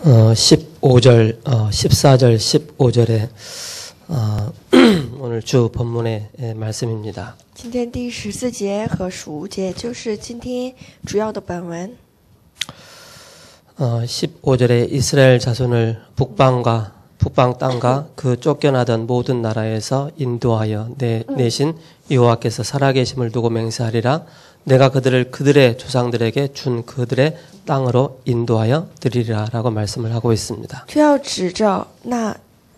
15절, 14절, 15절에 오늘 주 본문의 말씀입니다. 今天第14节和15节就是今天主要的本文。 15절에 이스라엘 자손을 북방 땅과 그 쫓겨나던 모든 나라에서 인도하여 내신 여호와께서 살아계심을 두고 맹세하리라. 내가 그들의 조상들에게 준 그들의 땅으로 인도하여 드리리라라고 말씀을 하고 있습니다. 这要指着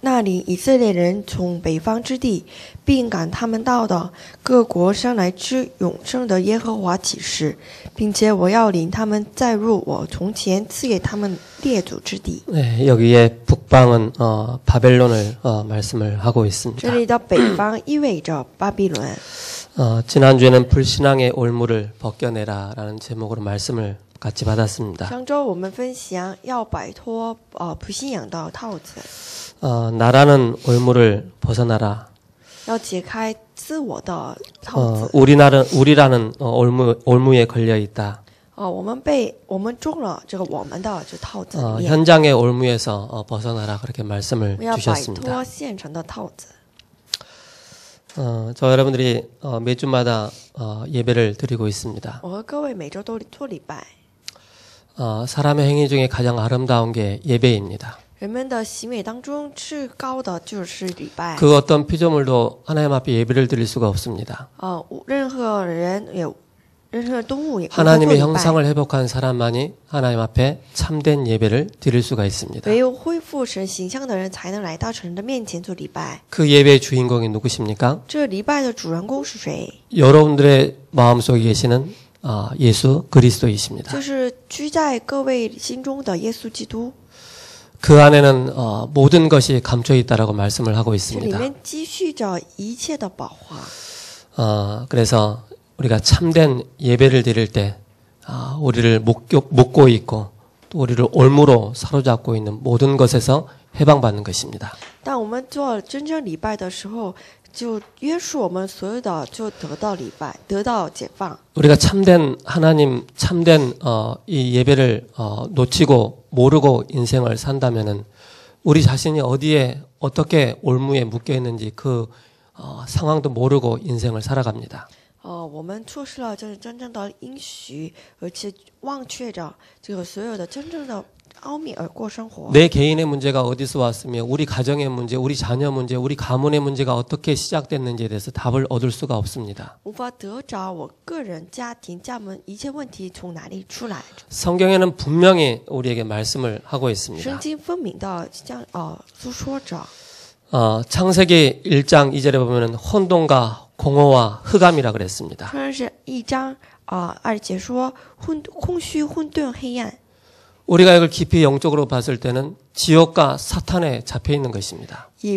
那里以色列人从北方之地，并赶他们到的各国生来之永生的耶和华起誓，并且我要领他们再入我从前赐给他们列祖之地。 네, 여기에 북방은 바벨론을 말씀을 하고 있습니다. 这里的北方意味着巴比伦。 지난주에는 불신앙의 올무를 벗겨내라라는 제목으로 말씀을 같이 받았습니다. 上周我们分享要摆脱不信仰的套子， 나라는 올무를 벗어나라. 要解开自我的套子。 우리라는 올무에 걸려 있다. 我们中了这个我们的这套子里面， 현장의 올무에서 벗어나라 그렇게 말씀을 要摆 주셨습니다. 脱现成的套子。 저 여러분들이 매주마다 예배를 드리고 있습니다. 我和各位每周都做礼拜。 사람의 행위 중에 가장 아름다운 게 예배입니다. 人们的行为当中至高的就是礼拜。 그 어떤 피조물도 하나님 앞에 예배를 드릴 수가 없습니다. 任何人也，任何动物也不会做 하나님의 礼拜。 형상을 회복한 사람만이 하나님 앞에 참된 예배를 드릴 수가 있습니다. 唯有恢复神形象的人才能来到神的面前做礼拜。 그 예배의 주인공이 누구십니까? 这礼拜的主人公是谁？ 여러분들의 마음속에 계시는 예수 그리스도이십니다. 就是居在各位心中的耶稣基督。 그 안에는 모든 것이 감춰 있다라고 말씀을 하고 这里 있습니다. 面积蓄着一切的宝华。 그래서 우리가 참된 예배를 드릴 때 우리를 묶고 있고 또 우리를 올무로 사로잡고 있는 모든 것에서 해방받는 것입니다. 当我们做真正礼拜的时候，就约束我们所有的，就得到礼拜，得到解放。 우리가 참된 하나님 참된 이 예배를 놓치고 모르고 인생을 산다면은 우리 자신이 어디에 어떻게 올무에 묶여 있는지 그 상황도 모르고 인생을 살아갑니다. 我们错失了这是真正的应许，而且忘却着这个所有的真正的奥秘而过生活。 내 개인의 문제가 어디서 왔으며 우리 가정의 문제, 우리 자녀 문제, 우리 가문의 문제가 어떻게 시작됐는지에 대해서 답을 얻을 수가 없습니다. 无法得着我个人、家庭、家门一切问题从哪里出来。 성경에는 분명히 우리에게 말씀을 하고 있습니다. 圣经分明的诉说着。 창세기 1장 2절에 보면은 혼돈과 공허와 흑암이라 그랬습니다. 创世1章2节说空虚、混沌、黑暗。 우리가 이걸 깊이 영적으로 봤을 때는 지옥과 사탄에 잡혀 있는 것입니다. 以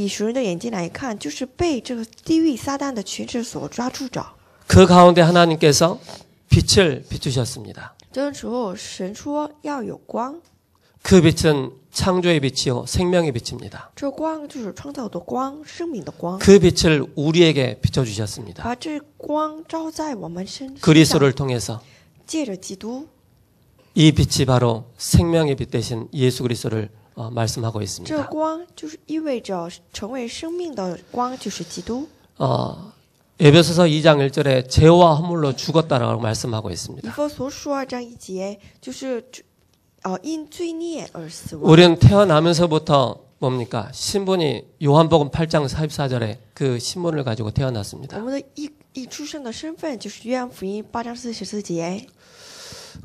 属人的眼睛来看，就是被这个地狱撒旦的权势所抓住着。 그 가운데 하나님께서 빛을 비추셨습니다. 这个时候，神说要有光， 그 빛은 창조의 빛이요 생명의 빛입니다. 这光就是创造的光，生命的光。 그 빛을 우리에게 비춰주셨습니다. 把这光照在我们身上， 그리스도를 통해서 借着基督， 이 빛이 바로 생명의 빛 대신 예수 그리스도를 말씀하고 这 있습니다. 光就是意味着成为生命的光，就是基督。 에베소서 2장 1절에 죄와 허물로 죽었다라고 말씀하고 以 있습니다. 弗所书2章1节，就是因罪孽而死亡。 우리는 태어나면서부터 뭡니까? 신분이 요한복음 8장 44절에 그 신분을 가지고 我 태어났습니다. 们的一出生的身份就是约翰福音8章44节。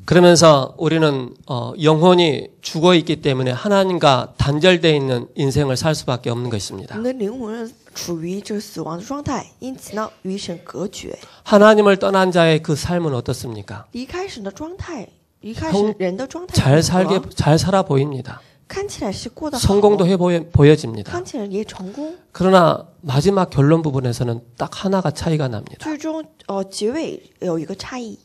그러면서 우리는 영혼이 죽어 있기 때문에 하나님과 단절되어 있는 인생을 살 수밖에 없는 我 것입니다. 们的灵魂处于这死亡的状态，因此呢，与神隔绝。 하나님을 떠난 자의 그 삶은 어떻습니까? 离开神的状态，离开 평 人的状态 잘 살아 보입니다. 看起来是过得好， 성공도 해 보여집니다. 看起来也成功， 그러나 마지막 결론 부분에서는 딱 하나가 차이가 납니다. 最终结尾有一个差异，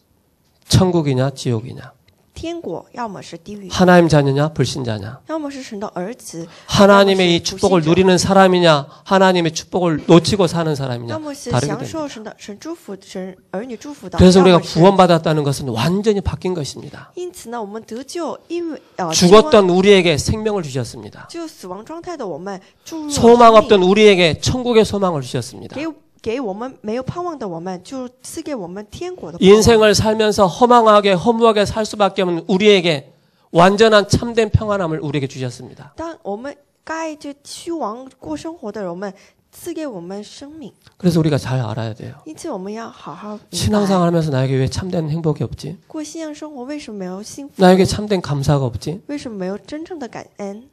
천국이냐 지옥이냐. 天国，要么是地狱， 하나님 자녀냐 불신자냐. 要么是神的儿子， 하나님의 이 要么是 축복을 不信者， 누리는 사람이냐 하나님의 축복을 놓치고 사는 사람이냐 要么是 다르게 享 됩니다. 受神祝福、神儿女祝福的。 그래서 우리가 要么是 구원받았다는 것은 완전히 바뀐 것입니다. 因此呢，我们得救，因为 죽었던 우리에게 생명을 주셨습니다. 就死亡状态的我们注入了 소망 生命 없던 우리에게 천국의 소망을 주셨습니다. 给我们没有盼望的我们，就赐给我们天国的盼望。 인생을 살면서 허망하게 허무하게 살 수밖에 없는 우리에게 완전한 참된 평안함을 우리에게 주셨습니다. 当我们该就虚妄过生活的人们，赐给我们生命。 그래서 우리가 잘 알아야 돼요. 因此我们要好好明白 신앙생활 하면서 나에게 왜 참된 행복이 없지? 过信仰生活为什么没有幸福？ 나에게 참된 감사가 없지? 为什么没有真正的感恩？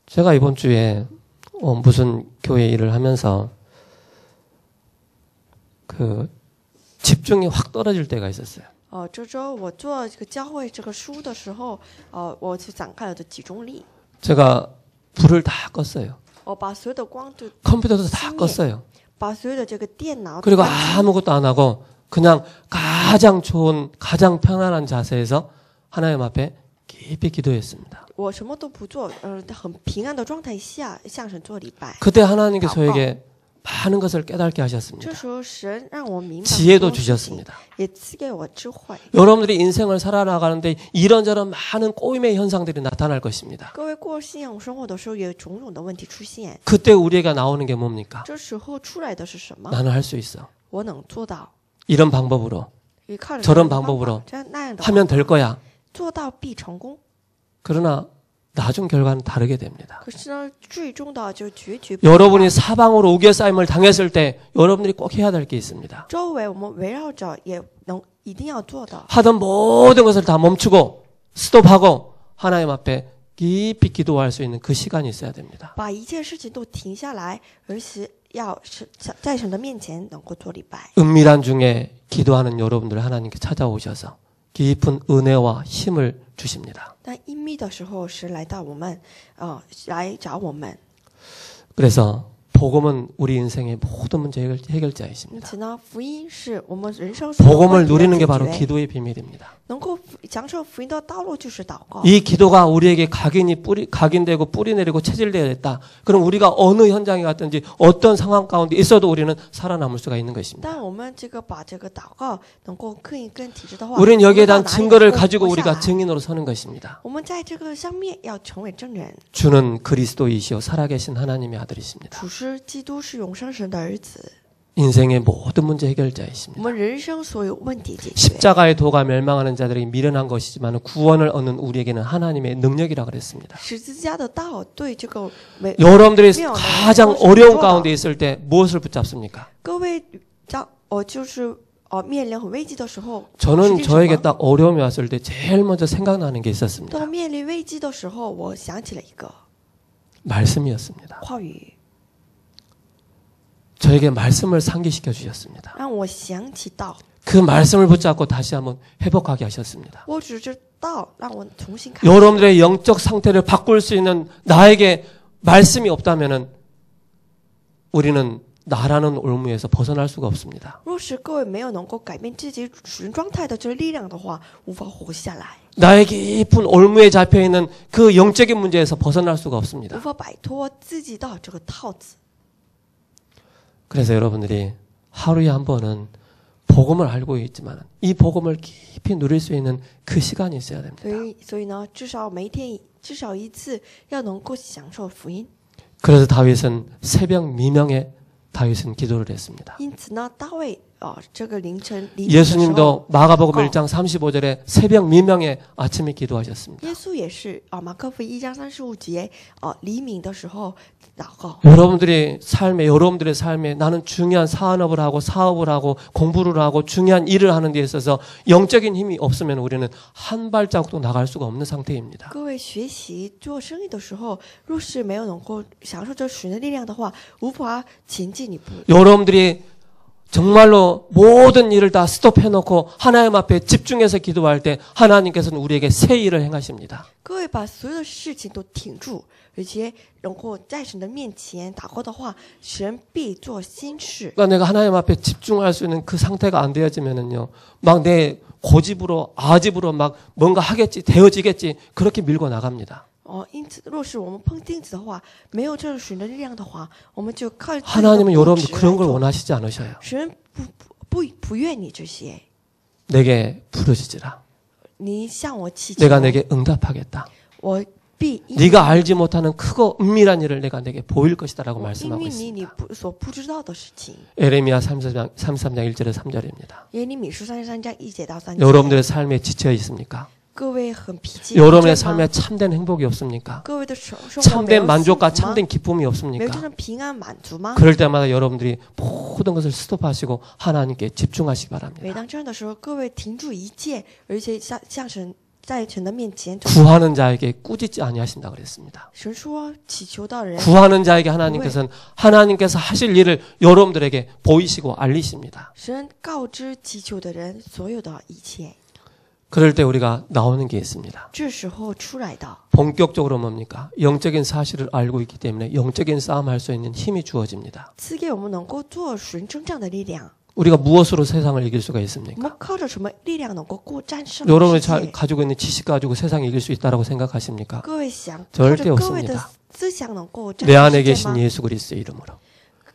제가 이번 주에 무슨 교회 일을 하면서 그 집중이 확 떨어질 때가 있었어요. 这周我做这个教会这个书的时候，我就展开了的集中力。 제가 불을 다 껐어요. 我把所有的光都 컴퓨터도 다 껐어요. 把所有的这个电脑 그리고 아무것도 안 하고 그냥 가장 좋은 가장 편안한 자세에서 하나님 앞에 깊이 기도했습니다. 我什么都不做，很平安的状态下向神做礼拜。 그때 하나님께 저에게 많은 것을 깨닫게 这 하셨습니다. 时候神让我明白 지혜도 很多事情， 주셨습니다. 也赐给我智慧。 여러분들이 인생을 살아나가는데 이런저런 많은 꼬임의 현상들이 나타날 것입니다. 各位过信仰生活的时候，也有种种的问题出现。 그때 우리에게 나오는 게 뭡니까? 这时候出来的是什么？ 나는 할 수 있어. 我能做到， 이런 방법으로 也靠着 저런 神的方法 방법으로 这样那样的 하면 될 거야. 做到必成功。 그러나 나중 결과는 다르게 됩니다. 可是呢，最终的就结局。 여러분이 사방으로 우겨싸임을 당했을 때 여러분들이 꼭 해야 될 게 있습니다. 周围我们围绕着，也能一定要做的。 하던 모든 것을 다 멈추고 스톱하고 하나님 앞에 깊이 기도할 수 있는 그 시간이 있어야 됩니다. 把一切事情都停下来，而且要是在神的面前能够做礼拜。 은밀한 중에 기도하는 여러분들 하나님께 찾아오셔서 깊은 은혜와 힘을 주십니다. 但隐秘的时候，神来到我们，来找我们。 그래서 복음은 우리 인생의 모든 문제因 해결자이십니다. 此呢，福音是我们人生所有 복음을 问题的 누리는 게 解 바로 决。 기도의 비밀입니다. 能够享受福音的道路就是祷告。 이 기도가 우리에게 각인되고 뿌리 내리고 체질되어야 됐다. 그럼 우리가 어느 현장에 갔든지 어떤 상황 가운데 있어도 우리는 살아남을 수가 있는 것입니다. 但我们这个把这个祷告能够刻印跟体制的话， 우리는 여기에 대한 到哪里 증거를 能够 가지고 活下 우리가 来 증인으로 서는 것입니다. 我们在这个上面要成为证人。 주는 그리스도이시오 살아계신 하나님의 아들이십니다. 主是基督，是永生神的儿子， 인생의 모든 문제 我 해결자이십니다. 们人生所有问题解决。 십자가의 도가 멸망하는 자들에게 미련한 것이지만 구원을 얻는 우리에게는 하나님의 능력이라 그랬습니다. 十字架的道对这个没 여러분들이 미련한 가장 것을 어려운做到 가운데 있을 때 무엇을 붙잡습니까? 各位就是面临很危机的时候， 저는 实际 저에게 什么 딱 어려움이 왔을 때 제일 먼저 생각나는 게 있었습니다. 当面临危机的时候，我想起了一个 말씀이었습니다. 话语， 저에게 말씀을 상기시켜 주셨습니다. 让我想起道。 그 말씀을 붙잡고 다시 한번 회복하게 하셨습니다. 我只知道让我重新开始。 여러분들의 영적 상태를 바꿀 수 있는 나에게 말씀이 없다면은 우리는 나라는 올무에서 벗어날 수가 없습니다. 若是各位没有能够改变自己属灵状态的这个力量的话，无法活下来， 나의 깊은 올무에 잡혀 있는 그 영적인 문제에서 벗어날 수가 없습니다. 无法摆脱自己的这个套子。 그래서 여러분들이 하루에 한 번은 복음을 알고 있지만 이 복음을 깊이 누릴 수 있는 그 시간이 있어야 됩니다. 所以呢，至少每天至少一次要能够享受福音。 그래서 다윗은 새벽 미명에 다윗은 기도를 했습니다. 因此呢，大卫这个凌晨黎明的时候， 예수님도 마가복음 어. 1장 35절에 새벽 미명에 아침에 기도하셨습니다. 耶稣也是马可福音1章35节黎明的时候祷告。 여러분들의 삶에 나는 중요한 사업을 하고 공부를 하고 중요한 일을 하는 데 있어서 영적인 힘이 없으면 우리는 한 발자국도 나갈 수가 없는 상태입니다. 各位学习做生意的时候，若是没有能够享受这属灵的力量的话，无法前进一步。 여러분들이 정말로 모든 일을 다 스톱해놓고 하나님 앞에 집중해서 기도할 때 하나님께서는 우리에게 새 일을 행하십니다. 各位把所有的事情都挺住，而且然后在神的面前祷告的话，神必做新事。 그러니까 내가 하나님 앞에 집중할 수 있는 그 상태가 안 되어지면은요, 막 내 고집으로 아집으로 막 뭔가 하겠지, 되어지겠지 그렇게 밀고 나갑니다. 因此，若是我们碰钉子的话，没有这属灵的力量的话，我们就靠自己的 하나님은 固 여러분들 执 그런 걸 来做。 원하시지 않으셔요. 神不愿你这些， 내게 부르짖으라. 你向我祈求， 내가 내게 응답하겠다. 我必应 네가 알지 못하는 크고 은밀한 일을 내가 내게 보일 것이다라고 因 말씀하고 为你 있습니다. 所不知道的事情。 에레미야 33장 1절에 3절입니다. 耶利米书33章1节到3节。 여러분들의 삶에 지쳐 있습니까? 各位很疲倦， 여러분의 疲倦 삶에 吗？ 참된 행복이 없습니까? 各位的生活没有 참된 幸 만족과 福吗？ 참된 기쁨이 没有 없습니까? 真正平安满足吗？ 그럴 때마다 여러분들이 모든 것을 스톱하시고 하나님께 집중하시기 每 바랍니다. 当这样的时候，各位停住一切，而且向神在神的面前， 구하는 자에게 꾸짖지 아니하신다 그랬습니다. 神说祈求到人， 구하는 자에게 하나님께서는 하나님께서 하실 일을 여러분들에게 보이시고 알리십니다. 神告知祈求的人所有的一切。 그럴 때 우리가 나오는 게 있습니다. 这时候出来的， 본격적으로 뭡니까? 영적인 사실을 알고 있기 때문에 영적인 싸움할 수 있는 힘이 주어집니다. 赐给我们能够做神征战的力量。 우리가 무엇으로 세상을 이길 수가 我 있습니까? 们靠着什么力量能够战胜 여러분이 世界？ 가지고 있는 지식 가지고 세상을 이길 수 있다고 생각하십니까? 各位想 절대 靠着各位的 없습니다. 思想能够战 내 胜 안에 世界 계신 吗？ 예수 그리스도의 이름으로.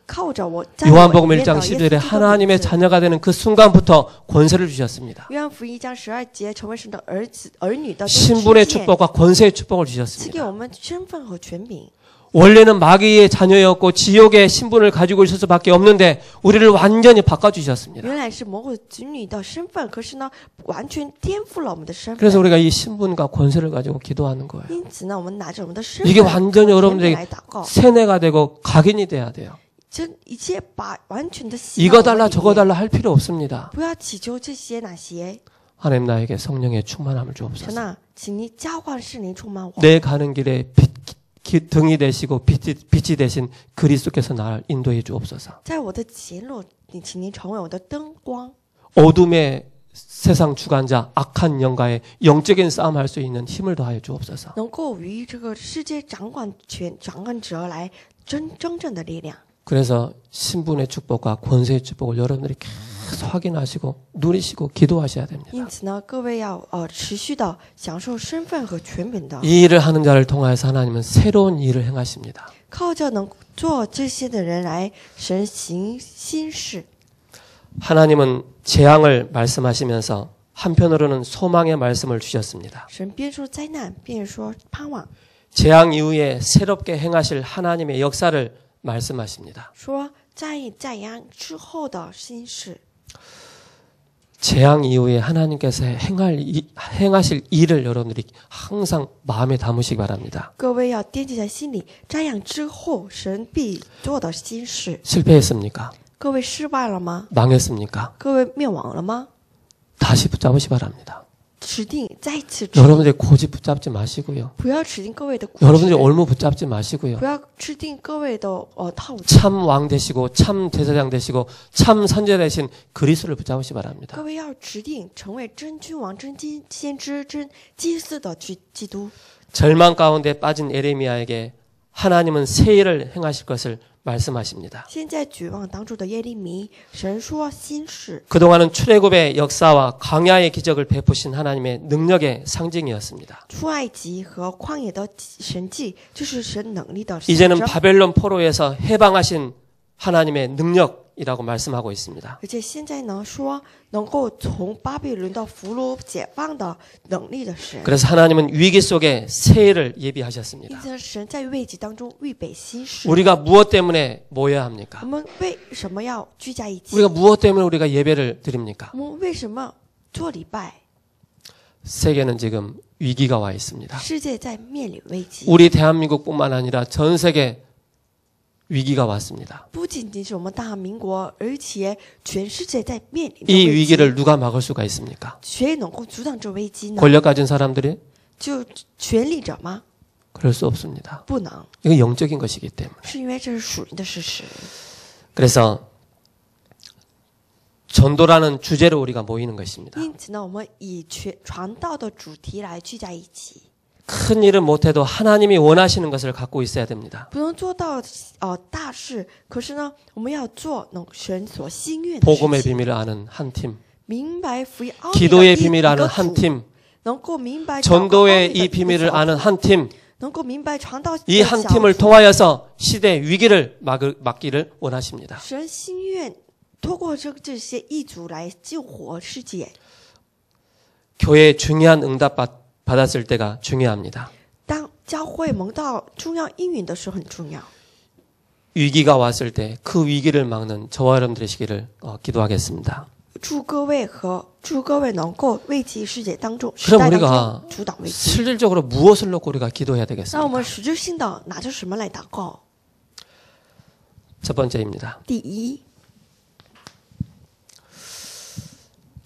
靠着我在我 요한복음 里面 1장 的耶稣 12절에 基督的 하나님의 名字 자녀가 되는 그 순간부터 권세를 주셨습니다. 约翰福音章12节，成为神的儿女的 신분의 世界 축복과 권세의 축복을 赐给 주셨습니다. 我们身份和权柄。 원래는 마귀의 자녀였고 지옥의 신분을 가지고 있을 수밖에 없는데 우리를 완전히 바꿔주셨습니다. 原来是魔鬼子女的身份，可是呢，完全颠覆了我们的身 그래서 份。 우리가 이 신분과 권세를 가지고 기도하는 거예요. 因此呢，我们拿着我们的身 이게 份和 완전히 权 여러분들에게 柄来祷告， 세뇌가 되고 각인이 돼야 돼요. 这一切把完全的洗 이거 到我 달라 们里 저거 面， 달라 할 필요 없습니다. 不要祈求这些那些。 하나님 나에게 성령의 충만함을 神 주옵소서. 呐，请你浇灌圣灵充满我， 내 가는 길에 등이 되시고 빛이 되신 그리스도께서 나를 인도해 주옵소서. 在我的前路，请您成为我的灯光。 어둠의 세상 주관자 악한 영과의 영적인 싸움할 수 있는 힘을 더하여 주옵소서. 能够与这个世界掌管者来真正的力量。 그래서 신분의 축복과 권세의 축복을 여러분들이 계속 확인하시고 누리시고 기도하셔야 됩니다. 因此呢，各位要持续的享受身份和权柄的， 이 일을 하는 자를 통하여서 하나님은 새로운 일을 행하십니다. 靠着能做这些的人来神行新事。 하나님은 재앙을 말씀하시면서 한편으로는 소망의 말씀을 주셨습니다. 神边说灾难，边说盼望， 재앙 이후에 새롭게 행하실 하나님의 역사를 말씀하십니다. 说在阳之后的新事。 재앙 이후에 하나님께서 행하실 일을 여러분들이 항상 마음에 담으시기 바랍니다. 各位要惦记在心里，瞻仰之后神必做的新事。 실패했습니까? 各位失败了吗？ 망했습니까? 各位灭亡了吗？ 다시 붙잡으시기 바랍니다. 指定再次指定， 여러분들이 고집 붙잡지 마시고요. 不要指定各位的固执， 여러분들이 올무 붙잡지 마시고요. 不要制定各位的套路。 참 왕 되시고 참 대제사장 되시고 참 선제 되신 그리스도를 붙잡으시기 바랍니다. 各位要指定成为真君王、真先知、真祭司的基督。 절망 가운데 빠진 에레미야에게 하나님은 새 일을 행하실 것을 말씀하십니다. 现在绝望当中的耶利米，神说新事。 그동안은 출애굽의 역사와 광야의 기적을 베푸신 하나님의 능력의 상징이었습니다. 出埃及和旷野的神迹，就是神能力的象 이제는 征。 바벨론 포로에서 해방하신 하나님의 능력이라고 말씀하고 있습니다. 而且现在呢，说能够从巴比伦的俘虏解放的能力的神。 그래서 하나님은 위기 속에 새 일을 예비하셨습니다. 因此，神在危机当中预备新事。 우리가 무엇 때문에 모여야 합니까? 我们为什么要聚在一起？ 우리가 무엇 때문에 우리가 예배를 드립니까? 我们为什么做礼拜？ 세계는 지금 위기가 와 있습니다. 世界在面临危机， 우리 대한민국뿐만 아니라 전 세계 위기가 왔습니다. 不仅仅是我们大民国，而且全世界在面临 이 危机。 위기를 누가 막을 수가 있습니까? 谁能够阻挡这危机呢？ 권력 가진 사람들이? 就权力者吗？ 그럴 수 없습니다. 不能， 이건 영적인 것이기 때문에. 是因为这是属灵的事实。 그래서 전도라는 주제로 우리가 모이는 것입니다. 因此呢，我们以传道的主题来聚在一起。 큰 일은 못해도 하나님이 원하시는 것을 갖고 있어야 됩니다. 不能做到大事，可是呢，我们要做神所心愿的事 복음의 情。 비밀을 아는 한 팀, 明白福音奥秘的 기도의 一 비밀을 个 아는 한 组， 팀, 能够明白 전도의 祷告奥秘的 이 一个 비밀을 小组 아는 한 팀, 能够明白传道 이 的 한 小 팀을 组 통하여서 시대의 위기를 막기를 원하십니다. 神心愿透过这些一组来救活世界。 교회의 중요한 응답 받았을 때가 중요합니다. 当教会蒙到重要应允的时候很重要。 위기가 왔을 때 그 위기를 막는 저와 여러분 되시기를 기도하겠습니다. 祝各位能够危机世界当中，时 그럼 代当 우리가 中阻挡危机。 실질적으로 무엇을 놓고 우리가 기도해야 那我 되겠습니까? 们实质性的拿着什么来祷告？ 첫 번째입니다. 第一，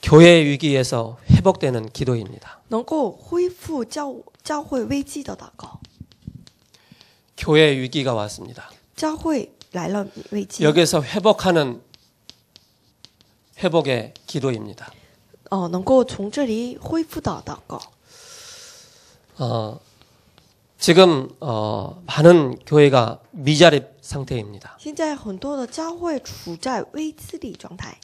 교회의 위기에서 회복되는 기도입니다. 能够恢复教会危机的祷告。 교회의 위기가 왔습니다. 教会来了危机， 여기서 회복하는 회복의 기도입니다. 能够从这里恢复的祷告。 지금 많은 교회가 미자립 상태입니다. 现在很多的教会处在危资理状态。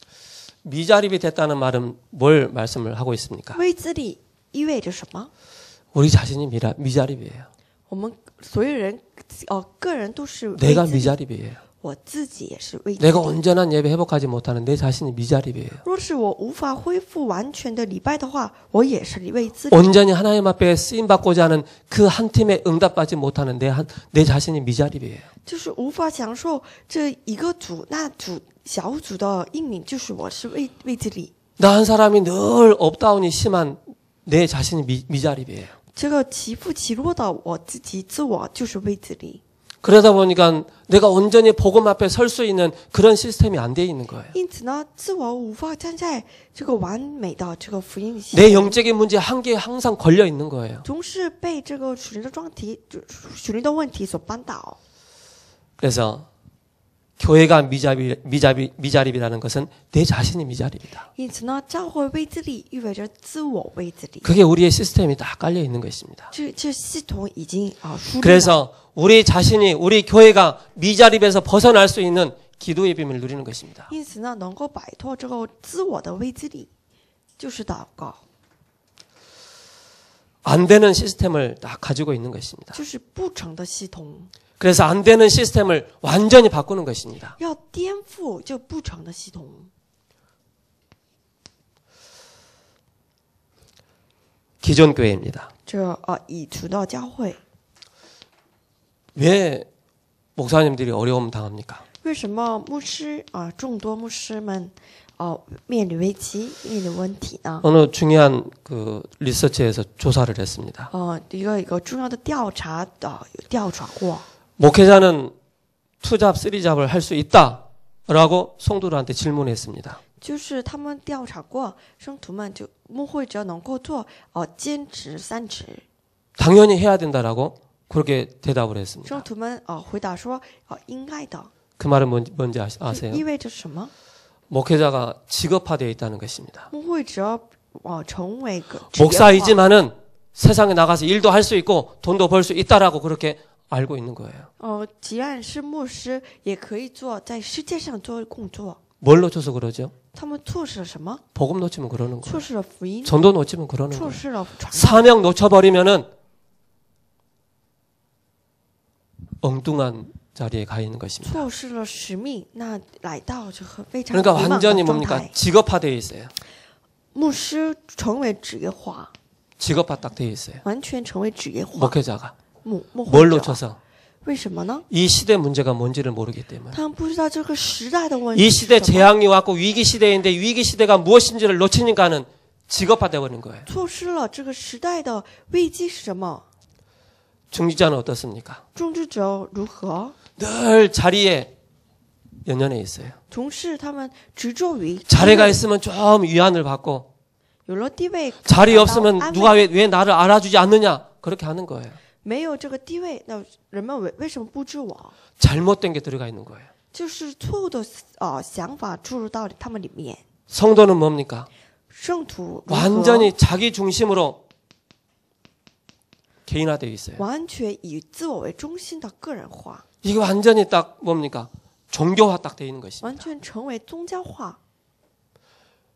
미자립이 됐다는 말은 뭘 말씀을 하고 있습니까? 危资理意味着什么？ 우리 자신이 미자립이에요. 我们所有人，个人都是危 내가 资理， 미자립이에요. 我自己也是危资 내가 理。 온전한 예배 회복하지 못하는 내 자신이 미자립이에요. 若是我无法恢复完全的礼拜的话，我也是危资理。 온전히 하나님 앞에 쓰임 받고자 하는 그 한 팀에 응답받지 못하는 내 자신이 미자립이에요. 就是无法享受这一个组小组的应允，就是我是危资理。 나 한 사람이 늘 업다운이 심한 내 자신이 미자립이에요. 这个起伏起落的我自己自我就是危资理。 그러다 보니까 내가 온전히 복음 앞에 설 수 있는 그런 시스템이 안 돼 있는 거예요. 因此呢，自我无法站在这个完美的这个福音系 내 统， 영적인 문제 한 개에 항상 걸려 있는 거예요. 总是被这个属灵的属灵的问题所扳倒。 그래서 교회가 미자립이라는 것은 내 자신이 미자립이다. 因此呢，教会危资理意味着自我危资理。 그게 우리의 시스템이 다 깔려 있는 것입니다. 这系统已经梳理了。 그래서 우리 자신이 우리 교회가 미자립에서 벗어날 수 있는 기도의 비밀을 누리는 것입니다. 因此呢，能够摆脱这个自我的危资理，就是祷告， 안 되는 시스템을 다 가지고 있는 것입니다. 就是不成的系统。 그래서 안 되는 시스템을 완전히 바꾸는 것입니다. 要颠覆这不成的系统。 기존 교회입니다. 这已存的教会， 왜 목사님들이 어려움 당합니까? 为什么牧师众多牧师们面临危机、面临问题呢？ 어느 중요한 그 리서치에서 조사를 했습니다. 一个重要的调查过， 목회자는 투잡, 쓰리잡을 할 수 있다라고 성도들한테 질문했습니다. 就是他们调查过圣徒们，就牧会者能够做兼职、三职。 당연히 해야 된다라고 그렇게 대답을 圣 했습니다. 徒们回答说应该的， 그 말은 뭔지 아세요? 意味着什么？ 목회자가 직업화되어 있다는 것입니다. 牧会者成为个职业化 목사이지만은 세상에 나가서 일도 할 수 있고 돈도 벌 수 있다라고 그렇게 알고 있는 거예요. 既然是牧师，也可以在世界上做工作。 뭘 놓쳐서 그러죠? 他们错失了什么？ 복음 놓치면 그러는 错 거예요. 失了福音， 전도 놓치면 그러는 错 거예요. 失了传道， 사명 놓쳐버리면은 엉뚱한 자리에 가 있는 것입니다. 错失了使命，那来到这个非常 그러니까 迷茫的 완전히 状 뭡니까? 态。 직업화되어 있어요. 牧师成为职业化， 직업화 딱 되어 있어요. 完全成为职业化。 목회자가 牧 뭘 会者 놓쳐서 为什么呢？ 이 시대 문제가 뭔지를 모르기 때문에 他们不知道这个时代的问题 이 是 시대 什么， 재앙이 왔고 위기 시대인데 위기 시대가 무엇인지를 놓치니까는 직업화되어 버린 거예요. 错失了这个时代的危机是什么？ 중직자는 어떻습니까? 种植者如何？ 늘 자리에 연연해 있어요. 从事他们执着于 자리가 있으면 좀 위안을 받고 有了地位， 자리 感到 없으면 安慰 누가 왜 나를 알아주지 않느냐 그렇게 하는 거예요. 没有这个地位，那人们为什么不知我？ 잘못된 게 들어가 있는 거예요. 就是错误的想法注入到他们里面。 성도는 뭡니까? 圣徒如何 완전히 자기 중심으로 개인화되어 있어요. 完全以自我为中心的个人化， 이게 완전히 딱 뭡니까? 종교화 딱 되어 있는 것입니다. 完全成为宗教化。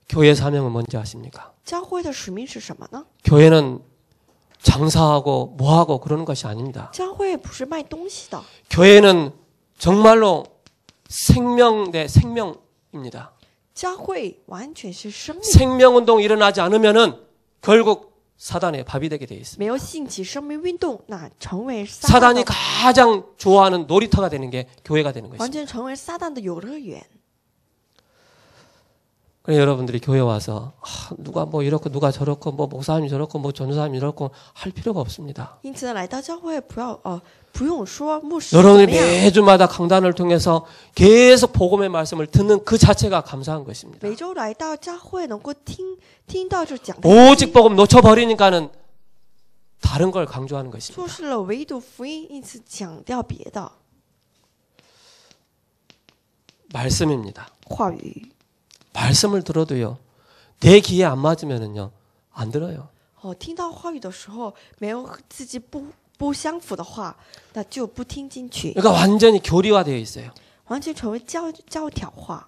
교회 사명은 뭔지 아십니까? 教会的使命是什么呢？ 교회는 장사하고 뭐하고 그러는 것이 아닙니다. 教会不是卖东西的， 교회는 정말로 생명 대 생명입니다. 教会完全是生命， 생명운동 일어나지 않으면은 결국 사단의 밥이 되게 돼 있습니다. 没有兴起生命运动，那成为撒旦 사단이 的， 가장 좋아하는 놀이터가 되는 게 교회가 되는 完 것입니다. 全成为撒旦的游乐园。 그래서 여러분들이 교회 와서 누가 뭐 이렇고 누가 저렇고 뭐 목사님이 저렇고 뭐 전도사님이 저렇고 할 필요가 없습니다. 因此呢，来到教会不用说牧师怎么 여러분들이 样， 매주마다 강단을 통해서 계속 복음의 말씀을 듣는 그 자체가 감사한 것입니다. 每周来到教会能够听到这讲道， 오직 복음 놓쳐버리니까는 다른 걸 강조하는 것입니다. 错失了唯独福音，因此强调别的 말씀입니다. 话语。 말씀을 들어도요. 내 귀에 안 맞으면은요. 안 들어요. 听到话语的时候，没有自己不相符的话，那就不听进去， 그러니까 완전히 교리화되어 있어요. 完全成为教条化。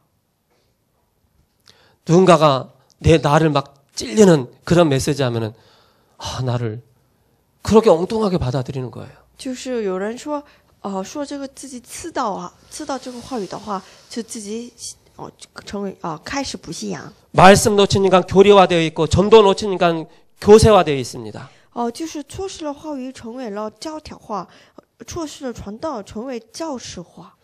누군가가 나를 막 찔리는 그런 메시지 하면은 나를 그렇게 엉뚱하게 받아들이는 거예요. 就是有人说这个自己刺到这个话语的话，就自己成为开始不信仰。 말씀 놓치니까 교리화되어 있고 전도 놓치니까 교세화되어 있습니다. 就是错失了话语，成为了教条化；错失了传道，成为教士化。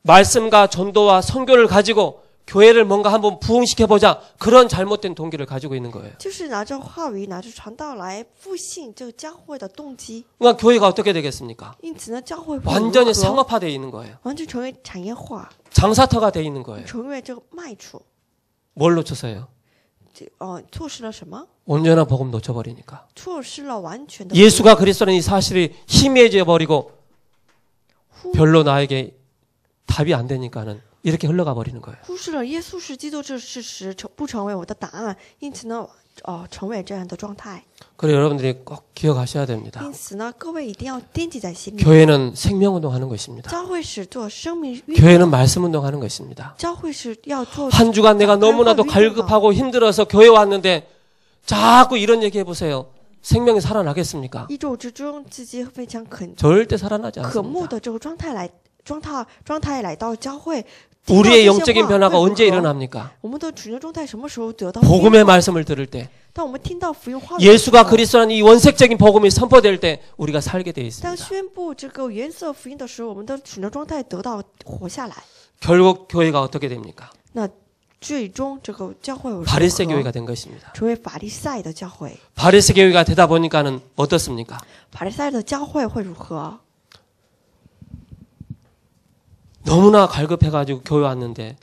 말씀과 전도와 선교를 가지고 교회를 뭔가 한번 부흥시켜보자 그런 잘못된 동기를 가지고 있는 거예요. 就是拿着话语，拿着传道来复兴这个教会的动机。 그러니까 교회가 어떻게 되겠습니까? 因此呢，教会会 완전히 如何 상업화되어 있는 거예요. 完全成为产业化， 장사터가 되어 있는 거예요. 成为这个卖处。 뭘 놓쳐서요? 错失了什么？ 온전한 복음 놓쳐버리니까. 错失了完全的 예수가 그리스도라는 이 사실이 희미해져 버리고 별로 나에게 답이 안 되니까는 이렇게 흘러가 버리는 거예요. 忽视了耶稣是基督这事实，不成为我的答案，因此呢，成为这样的状态。 그래서 여러분들이 꼭 기억하셔야 됩니다. 因此呢，各位一定要惦记在心里。 교회는 생명운동하는 것입니다. 教会是做生命运动， 교회는 말씀운동하는 것입니다. 教会是要做 한 주간 내가 너무나도 갈급하고 힘들어서 교회 왔는데 자꾸 이런 얘기 해보세요. 생명이 살아나겠습니까? 一周之中自己非常절대 살아나지 渴慕 않습니다. 的这个状态来到教会。 우리의 영적인 변화가 언제 일어납니까? 我们的主流状态什么时候得到 복음의 말씀을 들을 때 当我们听到福音话语， 예수가 그리스도라는 이 원색적인 복음이 선포될 때 우리가 살게 돼 当 있습니다. 宣布这个原色福音的时候，我们的主流状态得到活下来。 결국 교회가 어떻게 됩니까? 那最终这个教会 바리새 교회가 된 것입니다. 成为法利赛的教会。 바리새 교회가 되다 보니까는 어떻습니까? 法利赛的教会会如何？ 너무나 갈급해가지고 교회 왔는데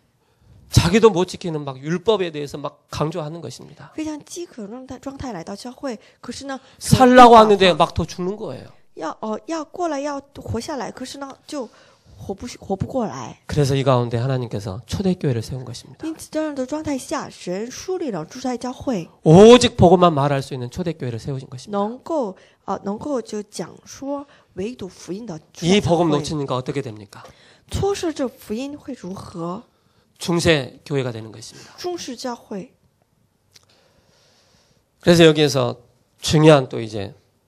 자기도 못 지키는 막 율법에 대해서 막 강조하는 것입니다. 非常饥渴的状态来到教会，可是呢， 살라고 하는데 막 더 죽는 거예요. 要过来要活下来，可是呢就活不过来。 그래서 이 가운데 하나님께서 초대교회를 세운 것입니다. 因此这样的状态下，神树立了初代教会， 오직 복음만 말할 수 있는 초대교회를 세우신 것입니다. 能够就讲说唯独福音的初代 이 教 복음 会。 놓치니까 어떻게 됩니까? 错失这福音会如何？ 중세 교회가 되는 것입니다. 中式教会。 그래서 여기에서 중요한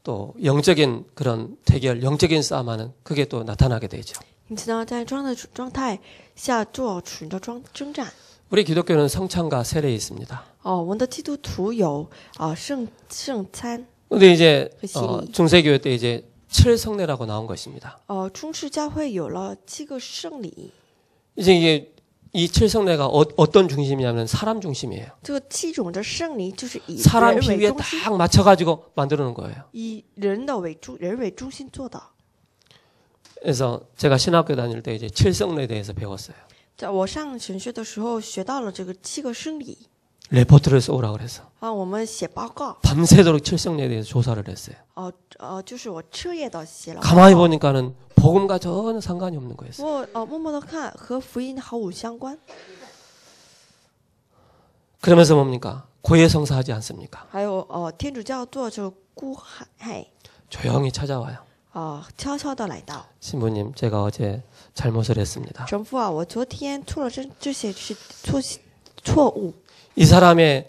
또 영적인 그런 대결, 영적인 싸움하는 그게 또 나타나게 되죠. 因此呢，在这样的状态下做属灵的征战。 우리 기독교는 성찬과 세례에 있습니다. 我们的基督徒有圣餐。 근데 이제 그치. 중세교회 때 이제 7성례라고 나온 것입니다. 中式教会有了7个圣礼。 이제 이게 이 7성례가 어떤 중심이냐면 사람 중심이에요. 这个7种的圣礼就是以 사람 人为 비위에 中心， 딱 맞춰가지고 만들어 놓은 거예요. 以人为中心做的。 그래서 제가 신학교 다닐 때 이제 7성례에 대해서 배웠어요. 在我上神学的时候学到了这个7个圣礼。 레포트를 쏘라 그래서 我们写报告。 밤새도록 7성례에 대해서 조사를 했어요. 就是我彻夜的写了。 가만히 보니까는 복음과 전혀 상관이 없는 거였어요. 我默默的看，和福音毫无相关。 그러면서 뭡니까? 고해성사하지 않습니까? 还有天主教做这个孤海 조용히 찾아와요. 悄悄的来到。 신부님, 제가 어제 잘못을 했습니다. 神父啊，我昨天做了这些是错误。 이 사람의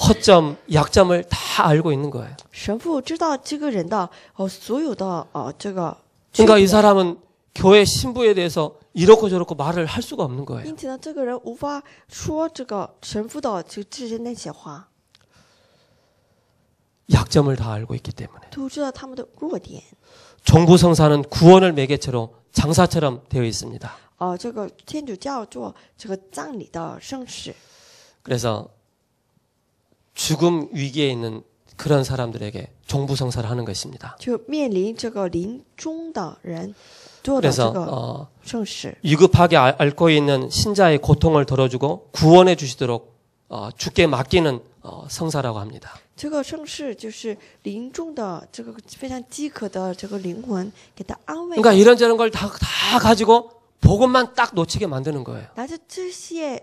허점, 약점을 다 알고 있는 거예요. 神父知道这个人的所有的这个缺 그러니까 이 点， 사람은 교회 신부에 대해서 이렇고 저렇고 말을 할 수가 없는 거예요. 因此呢，这个人无法说这个神父的这些那些话， 약점을 다 알고 있기 때문에. 都知道他们的弱点。 종부성사는 구원을 매개체로 장사처럼 되어 있습니다. 这个天主教做这个葬礼的圣事， 그래서 죽음 위기에 있는 그런 사람들에게 종부성사를 하는 것입니다. 就面临这个临终的人做的 그래서 这个圣事。 위급하게 앓고 있는 신자의 고통을 덜어주고 구원해 주시도록 주께 맡기는 성사라고 합니다. 这个圣事就是临终的这个非常饥渴的这个灵魂，给他安慰。 그러니까 이런저런 걸 다 가지고 복음만 딱 놓치게 만드는 거예요. 拿着这些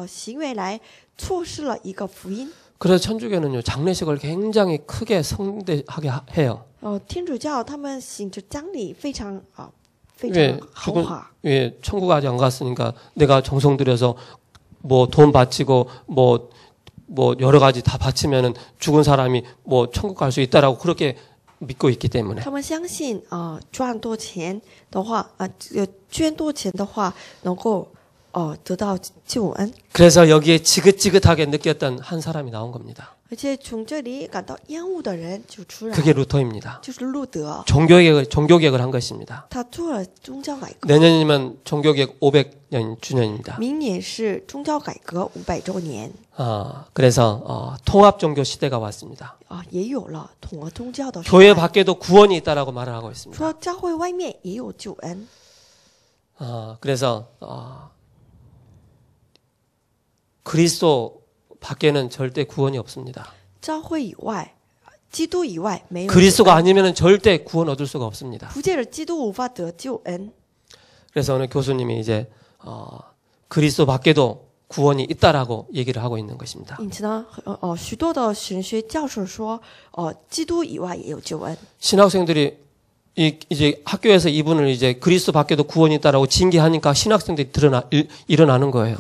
行为来错失了一个福音。 그래서 천주교는요 장례식을 굉장히 크게 성대하게 해요. 天主教他们行这葬礼非常非 왜 常豪华。 왜 천국 아직 안 갔으니까 내가 정성 들여서 뭐 돈 바치고 뭐 여러 가지 다 바치면은 죽은 사람이 뭐 천국 갈 수 있다라고 그렇게 믿고 있기 때문에. 他们相信赚多钱的话捐多钱的话能够得到救恩。 그래서 여기에 지긋지긋하게 느꼈던 한 사람이 나온 겁니다. 而且从这里感到厌恶的人就出来， 그게 루터입니다. 就是路德。 종교개혁을 한 것입니다. 他做了宗教改革。 내년이면 종교개혁 500년 주년입니다. 明年是宗教改革500周年。 그래서 통합 종교 시대가 왔습니다. 也有了统合宗教的时代。 교회 밖에도 구원이 있다라고 말을 하고 있습니다. 说教会外面也有救恩。 그래서 그리스도 밖에는 절대 구원이 없습니다. 教会以外，基督以外没有。 그리스도가 아니면은 절대 구원 얻을 수가 없습니다. 不借着基督无法得救恩。 그래서 오늘 교수님이 이제 그리스도 밖에도 구원이 있다라고 얘기를 하고 있는 것입니다. 因此呢，许多的神学教授说，基督以外也有救恩。 신학생들이 이제 학교에서 이분을 이제 그리스도 밖에도 구원이 있다라고 징계하니까 신학생들이 일어나는 거예요.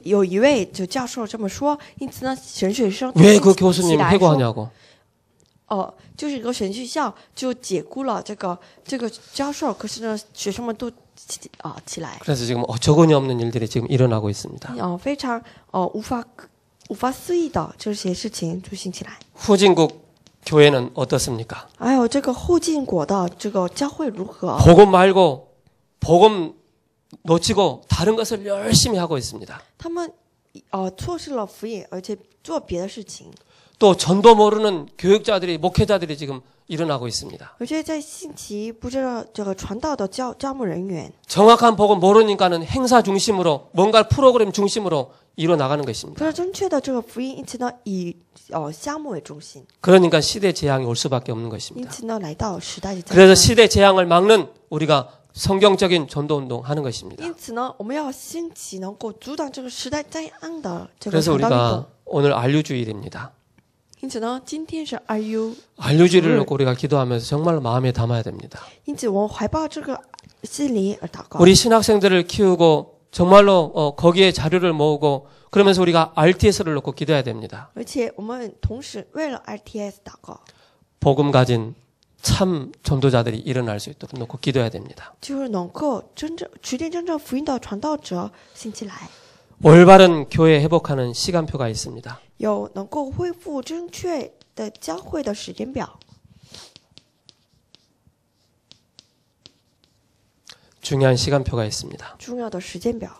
有一位就教授这么说，因此呢，神学生 왜 그 교수님 해고하냐고. 就是一个神学校就解雇了这个教授，可是呢，学生们都起来。 그래서 지금 어처구니 없는 일들이 지금 일어나고 있습니다. 非常无法思议的这些事情出现起来。 후진국 교회는 어떻습니까? 还有这个后晋国的这个教会如何？ 복음 말고 복음 놓치고 다른 것을 열심히 하고 있습니다. 他们错失了福音，而且做别的事情。 또 전도 모르는 교육자들이 목회자들이 지금 일어나고 있습니다. 而且在兴起不知道这个传道的招募人员， 정확한 복음 모르니까는 행사 중심으로 뭔가 프로그램 중심으로 일어나가는 不 것입니다. 知道正确的这个福音，因此呢以项目为中心， 그러니까 시대 재앙이 올 수밖에 없는 因 것입니다. 此呢来到时代的灾 그래서 难。 시대 재앙을 막는 우리가 성경적인 전도 운동 하는 것입니다. 因此呢，我们要兴起能够阻挡这个时代灾难的这个 그래서 传道运动。 우리가 오늘 안류주일입니다. 因此呢，今天是 RU， 안류주일을 놓고 우리가 기도하면서 정말로 마음에 담아야 됩니다. 因此我怀抱这个心灵而祷告。 우리 신학생들을 키우고 정말로 거기에 자료를 모으고 그러면서 우리가 RTS를 놓고 기도해야 됩니다. 而且我们同时为了 RTS 祷告， 복음 가진 참 전도자들이 일어날 수 있도록 놓고 기도해야 됩니다. 就是能够持定真正福音的传道者兴起来， 올바른 교회 회복하는 시간표가 있습니다. 有能够恢复正确的教会的时间表。 중요한 시간표가 있습니다. 重要的时间表，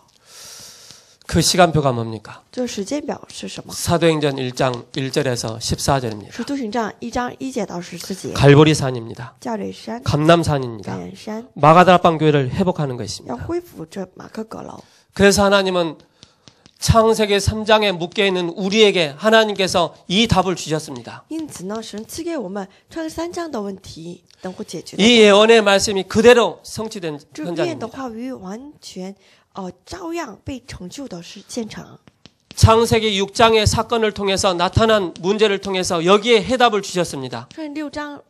그 시간표가 뭡니까? 这个时间表是什么？ 사도행전 1장 1절에서 14절입니다. 使徒行传1章1节到14节， 갈보리산입니다. 加略山、 감남산입니다. 感人山 마가다락방 교회를 회복하는 要 것입니다. 恢复这马可阁楼。 그래서 하나님은 창세기 3장에 묶여있는 우리에게 하나님께서 이 답을 주셨습니다. 因此呢，神赐给我们创世3章的问题能够解决。 이 예언의 말씀이 그대로 성취된 这愿的 현장입니다. 话语完全照样被成就的是现场。 창세기 6장의 사건을 통해서 나타난 문제를 통해서 여기에 해답을 주셨습니다. 创世6章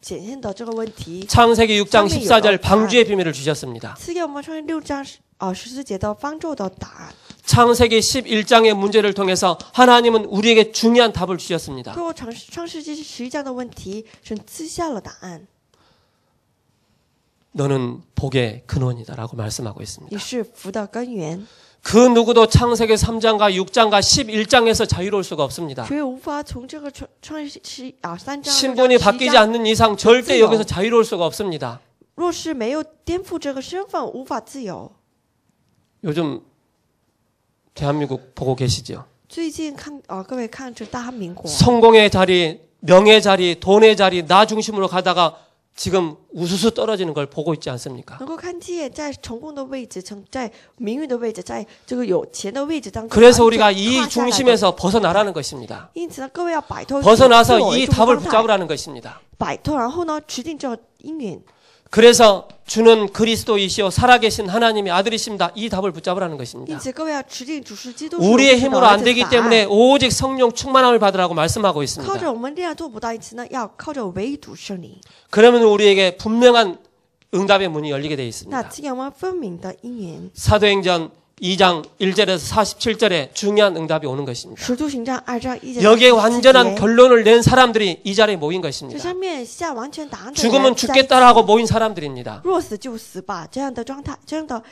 显现的这个问题， 창세기 6장 14절 방주의 비밀을 주셨습니다. 赐给我们创世6章14节的方舟的答案。 창세기 11장의 문제를 통해서 하나님은 우리에게 중요한 답을 주셨습니다. 通过创世纪11章的问题，神赐下了答案。 너는 복의 근원이다라고 말씀하고 你 있습니다. 是福的根源， 그 누구도 창세기 3장과 6장과 11장에서 자유로울 수가 없습니다. 谁也无法从这个创世3章 신분이 바뀌지 않는 이상 절대 여기서 자유로울 수가 없습니다. 若是没有颠覆这个身份，无法自由。 요즘 대한민국 보고 계시죠? 最近各位看着大韩民国， 성공의 자리, 명예 자리, 돈의 자리, 나 중심으로 가다가 지금 우수수 떨어지는 걸 보고 있지 않습니까? 能够看见在成功的位置，在名誉的位置，在这个有钱的位置当中， 그래서 우리가 이 중심에서 벗어나라는 것입니다. 因此呢，各位要摆脱 벗어나서 自我的 이 这种 답을 状态， 붙잡으라는 것입니다. 摆脱，然后呢，指定这个因缘。 그래서 주는 그리스도이시오 살아계신 하나님의 아들이십니다. 이 답을 붙잡으라는 因 것입니다. 此，各位要指定主是基督， 우리의 힘으로 안 되기 答案 때문에 오직 성령 충만함을 받으라고 말씀하고 靠 있습니다. 着我们这样做不到，因此呢，要靠着唯独圣灵。 그러면 우리에게 분명한 응답의 문이 열리게 되어 那 있습니다. 这样我们分明的因缘， 사도행전 2장 1절에서 47절에 중요한 응답이 오는 것입니다. 使徒行传2章1节 여기에 완전한 节， 결론을 낸 사람들이 이 자리에 모인 这 것입니다. 上面下完全答案的人 죽으면 在一起 죽겠다라고 모인 사람들입니다. 若死就死吧，这样的状态，这样的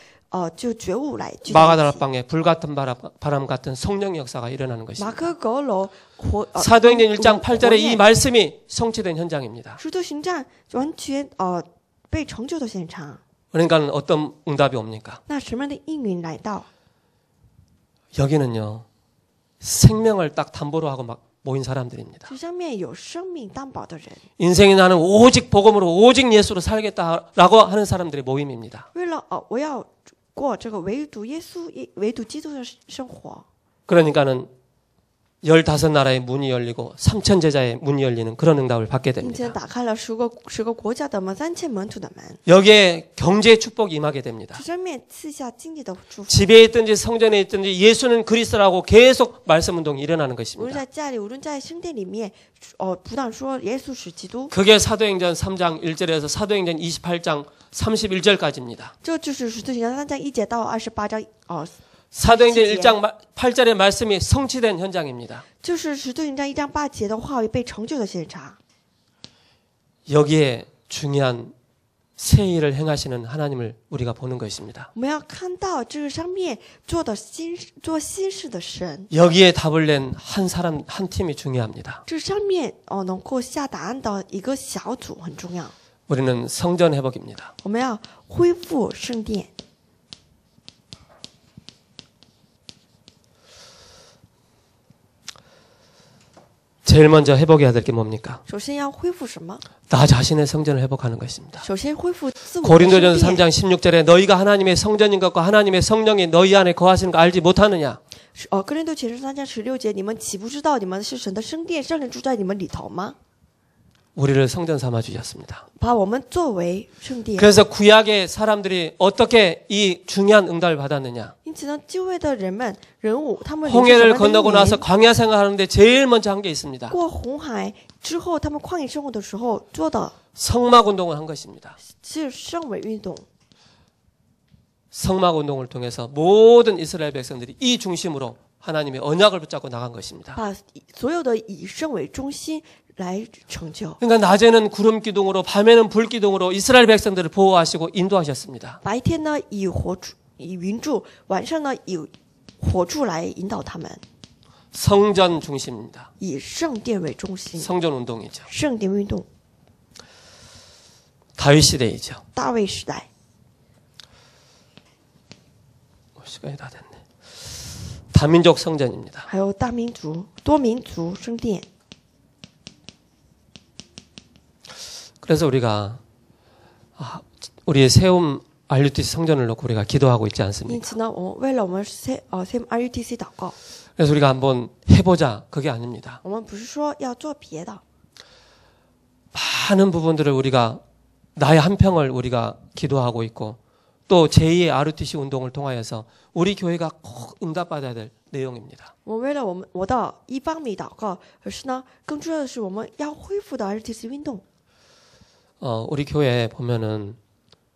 就觉悟来聚在一起。 마가다락방에 불같은 바람 같은 성령의 역사가 일어나는 马 것입니다. 可阁楼사도행전 1장 8절에 이 火焰 말씀이 성취된 현장입니다. 使徒行传完全被成就的现场。 그러니까 어떤 응답이 옵니까? 那什么样的应允来到？ 여기는요. 생명을 딱 담보로 하고 막 모인 사람들입니다. 这上面有生命担保的人， 인생이 나는 오직 복음으로 오직 예수로 살겠다라고 하는 사람들의 모임입니다. 为了我要过这个唯独耶稣、唯独基督的生活。 그러니까는 15나라의 문이 열리고 3천 제자의 문이 열리는 그런 응답을 받게 并且 됩니다. 打开了十个国家的门，3000门徒的门。 여기에 경제의 축복이 임하게 됩니다. 这上面赐下经济的祝福。 집에 있든지 성전에 있든지 예수는 그리스도라고 계속 말씀 운동이 일어나는 无论 것입니다. 在家里，无论在圣殿里面，不但说耶稣是基督， 그게 사도행전 3장 1절에서 사도행전 28장 31절까지입니다. 这就是使徒行传3章1节到28章사도행전 1장 8절의 말씀이 성취된 현장입니다. 就是使徒行传1章8节的话语被成就的现场。 여기에 중요한 새 일을 행하시는 하나님을 우리가 보는 것입니다. 我们要看到这个上面做新事的神， 여기에 답을 낸 한 사람 한 팀이 중요합니다. 这上面能够下答案的一个小组很重要。 우리는 성전 회복입니다. 我们要恢复圣殿。 제일 먼저 회복해야 될 게 뭡니까? 首先要恢复什么？ 나 자신의 성전을 회복하는 것입니다. 首先恢复自我的圣 고린도전서 殿。 3장 16절에 너희가 하나님의 성전인 것과 하나님의 성령이 너희 안에 거하시는 거 알지 못하느냐? 哥林多前书3章16节，你们岂不知道你们是神的圣殿，圣灵住在你们里头吗？ 우리를 성전 삼아 주셨습니다. 把我们作为圣殿。 그래서 구약의 사람들이 어떻게 이 중요한 응답을 받았느냐? 因此呢，旧约的人物，他们 홍해를 건너고 나서 광야 생활하는데 제일 먼저 한 게 있습니다. 过红海之后，他们旷野生活的时候做的 성막 운동을 한 것입니다. 是圣伪运动。 성막 운동을 통해서 모든 이스라엘 백성들이 이 중심으로 하나님의 언약을 붙잡고 나간 것입니다. 把所有的以圣为中心来成就。 그러니까 낮에는 구름 기둥으로 밤에는 불 기둥으로 이스라엘 백성들을 보호하시고 인도하셨습니다. 白天呢以云柱，晚上呢以火柱来引导他们， 성전 중심입니다. 以圣殿为中心。 성전 운동이죠. 圣殿运动， 다윗 시대이죠. 大卫时代， 시간이 다 됐네. 다민족 성전입니다. 还有大民族、多民族圣殿。 그래서 우리가 우리의 세움 RUTC 성전을 놓고 우리가 기도하고 있지 因 않습니까? 此呢，为了我们RUTC 祷告， 그래서 우리가 한번 해보자 그게 아닙니다. 我们不是说要做别的， 많은 부분들을 우리가 나의 한 평을 우리가 기도하고 있고 또 제2의 RUTC 운동을 통하여서 우리 교회가 꼭 응답받아야 될 내용입니다. 我为了我的一方面祷告，而是呢，更重要的是我们要恢复的 RTC 运动。 우리 교회에 보면은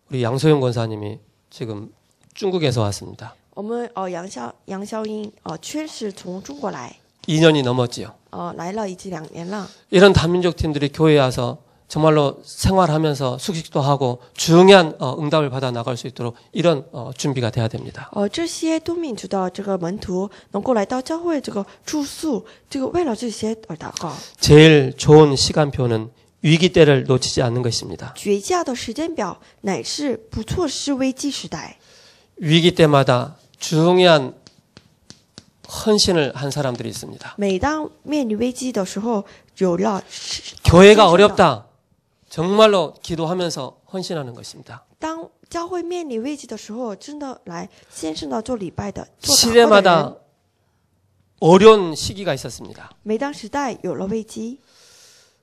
우리 양소영 권사님이 지금 중국에서 왔습니다. 我们杨肖英确实从中国来， 2년이 넘었지요. 来了已经2年了。 이런 다민족 팀들이 교회에 와서 정말로 생활하면서 숙식도 하고 중요한 응답을 받아 나갈 수 있도록 이런 준비가 돼야 됩니다. 这些多民族的这个门徒能够来到教会这个住宿，这个为了这些而祷告。 제일 좋은 시간표는 위기 때를 놓치지 않는 것입니다. 绝佳的时间表乃是不错失危机时代。 위기 때마다 중요한 헌신을 한 사람들이 있습니다. 每当面临危机的时候，有了 교회가 어렵다. 정말로 기도하면서 헌신하는 것입니다. 当教会面临危机的时候，真的来献上到做礼拜的、做祷告的 시대마다 人。 어려운 시기가 있었습니다. 每当时代有了危机，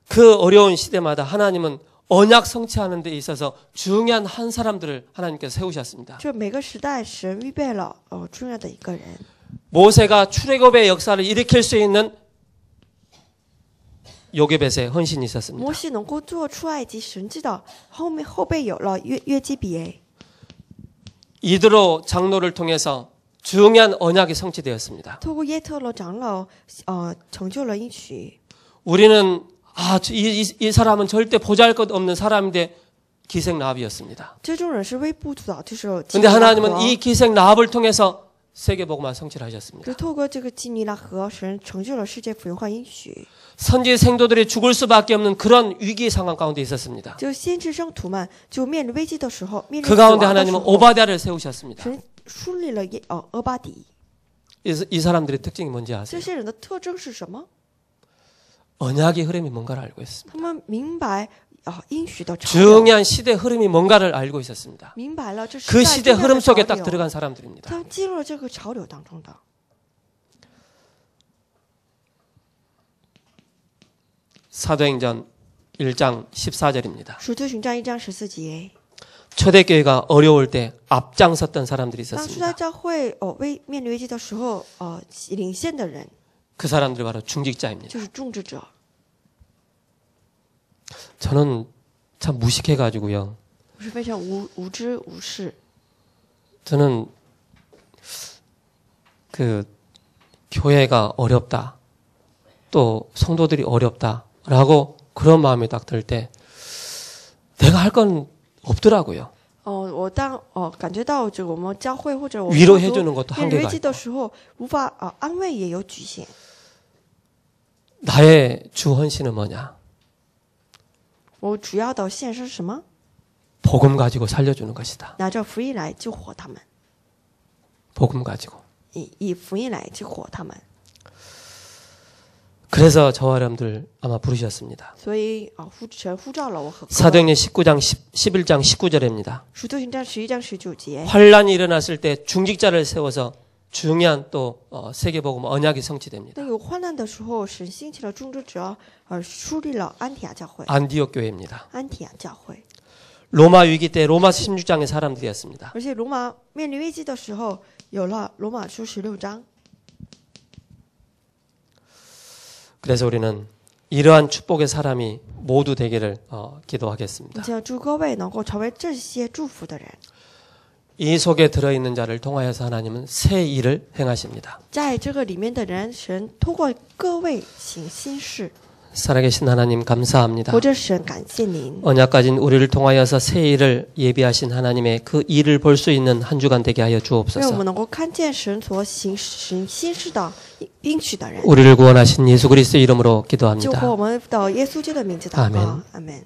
그 어려운 시대마다 하나님은 언약 성취하는 데 있어서 중요한 한 사람들을 하나님께서 세우셨습니다. 这每个时代神预备了重要的一个人。 모세가 출애굽의 역사를 일으킬 수 있는 요게벳의 헌신이 있었습니다. 摩西能够做出埃及神迹的，后背有了约基比。 이드로 장로를 통해서 중요한 언약이 성취되었습니다. 透过耶特罗长老，成就了应许。 우리는 이 사람은 절대 보잘것없는 사람인데 기생 라합이었습니다. 这种人是微不足道，就是 그런데 하나님은 이 기생 라합을 통해서 세계복음화 성취를 하셨습니다. 透过这个基尼拉河，神成就了世界福音化应许。 선지 생도들이 죽을 수밖에 없는 그런 위기 상황 가운데 있었습니다. 就先知圣徒们就面临危机的时候，面临 그 死亡 가운데 的时 하나님은 候， 오바댜를 세우셨습니다. 神树立了俄巴底。 이 사람들의 특징이 뭔지 这 아세요? 些人的特征是什么？ 언약의 흐름이 뭔가를 알고 있습니다. 他们明白应许的潮流， 중요한 시대 흐름이 뭔가를 알고 있었습니다. 明白了这 그 时 시대 代 흐름 重 속에 要的 딱 潮流， 들어간 사람들입니다. 他们进入了这个潮流当中的。 사도행전 1장 14절입니다. 使徒行传1章14节， 초대교회가 어려울 때 앞장섰던 사람들이 当初 있었습니다. 在教会面临危机的时候，领先的人 그 사람들이 바로 중직자입니다. 就是种植者。 저는 참 무식해가지고요. 我是非常无知无识， 저는 그 교회가 어렵다, 또 성도들이 어렵다라고 그런 마음이 딱 들 때 내가 할 건 없더라고요. 我感觉到这个我们教会或者我们 위로해 주는 것도 面临危 한계가 机 있고 的时候，无法安慰也有局限。 나의 주 헌신은 뭐냐? 我主要的献是什么？ 복음 가지고 살려주는 것이다. 拿着福音来救活他们， 복음 가지고. 以福音来救活他们。 그래서 저와 여러분들 아마 부르셨습니다. 所以神呼召了我和 사도행전 19장 11장 19절입니다. 使徒行传11章19节。 환란이 일어났을 때 중직자를 세워서 중요한 또 세계복음 언약이 성취됩니다. 那有患难的时候，神兴起了种植者，树立了安提亚教会。 안디옥 교회입니다. 安提亚教会， 로마 위기 때 로마서 16장의 사람들이었습니다. 而且罗马面临危机的时候，有了罗马书16章。 그래서 우리는 이러한 축복의 사람이 모두 되기를 기도하겠습니다. 请祝各位能够成为这些祝福的人。 이 속에 들어있는 자를 통하여서 하나님은 새 일을 행하십니다. 在这个里面的人，神通过各位行新事。 살아계신 하나님 감사합니다. 活着神，感谢您。 언약 가진 우리를 통하여서 새 일을 예비하신 하나님의 그 일을 볼 수 있는 한 주간 되게 하여 让我 주옵소서. 们能够看见神所行新事的应许的人。 우리를 구원하신 예수 그리스도의 이름으로 就和 기도합니다. 我们的耶稣基督的名字祷告， 아멘 阿门。